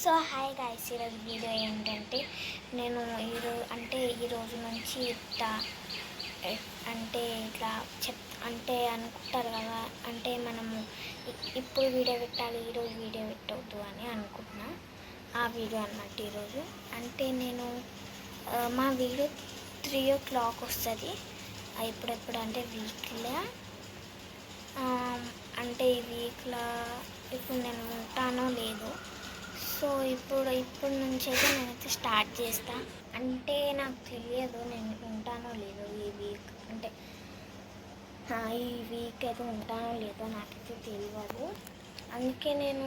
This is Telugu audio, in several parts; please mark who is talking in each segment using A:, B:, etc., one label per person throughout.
A: సో హాయ్ గాయ్స్, ఈరోజు వీడియో ఏంటంటే నేను ఈరోజు నుంచి ఇట్లా అంటే అనుకుంటారు కదా, అంటే మనము ఇప్పుడు వీడియో పెట్టాలి, ఈరోజు వీడియో పెట్టవద్దు అని అనుకుంటున్నా. ఆ వీడియో అన్నమాట ఈరోజు. అంటే నేను మా వీడియో 3 o'clock వస్తుంది. ఎప్పుడెప్పుడు అంటే వీక్లో, అంటే ఈ వీక్లో ఇప్పుడు నేను ఉంటానో లేదో. సో ఇప్పుడు నుంచి అయితే నేనైతే స్టార్ట్ చేస్తా. అంటే నాకు తెలియదు నేను ఉంటానో లేదో ఈ వీక్, అంటే ఈ వీక్ అయితే ఉంటానో లేదో నాకైతే తెలియదు. అందుకే నేను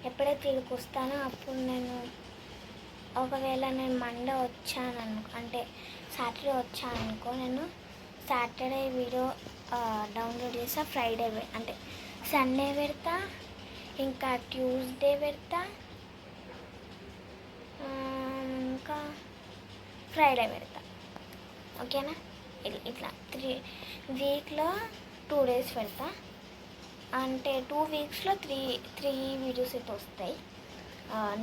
A: ఎప్పుడైతే ఇక్కడికి వస్తానో అప్పుడు ఒకవేళ నేను మండే వచ్చాను అంటే సాటర్డే వచ్చాను అనుకో, నేను సాటర్డే వీడియో డౌన్లోడ్ చేస్తా. ఫ్రైడే అంటే సండే పెడతా, ఇంకా ట్యూస్డే పెడతా, ఇంకా ఫ్రైడే పెడతా. ఓకేనా? ఇట్లా వీక్లో 2 days పెడతా. అంటే 2 weeksలో 3 వీడియోస్ అయితే వస్తాయి.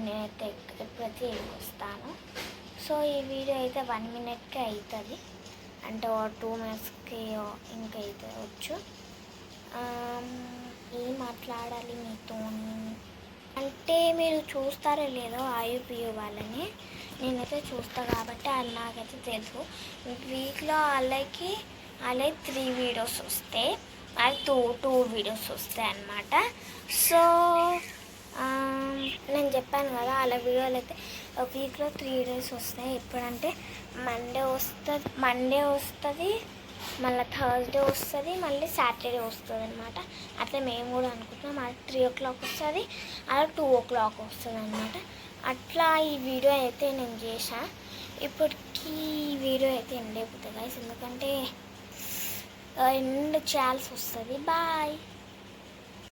A: నేనైతే ఎప్పుడైతే వస్తాను. సో ఈ వీడియో అయితే 1 minute అవుతుంది, అంటే 2 minutesకి ఇంకా అయితే వచ్చు. ఏం మాట్లాడాలి మీతో అంటే మీరు చూస్తారో లేదో IUPU వాళ్ళని, నేనైతే చూస్తా కాబట్టి అది నాకైతే తెలుసు. వీక్లో వాళ్ళకి 3 వీడియోస్ వస్తాయి, అది 2 వీడియోస్ వస్తాయి అన్నమాట. సో నేను చెప్పాను కదా, వాళ్ళ వీడియోలు అయితే వీక్లో 3 days వస్తాయి. ఎప్పుడంటే మండే వస్తుంది, మళ్ళీ థర్స్డే వస్తుంది, మళ్ళీ సాటర్డే వస్తుంది అనమాట. అట్లా మేము కూడా అనుకుంటున్నాం. అది 3 o'clock వస్తుంది, అలా 2 o'clock వస్తుంది అనమాట. అట్లా ఈ వీడియో అయితే నేను చేసా. ఇప్పటికీ ఈ వీడియో అయితే ఎండ్ అయిపోతుంది గైస్, ఎందుకంటే ఎండ్ చేయాల్సి వస్తుంది. బాయ్.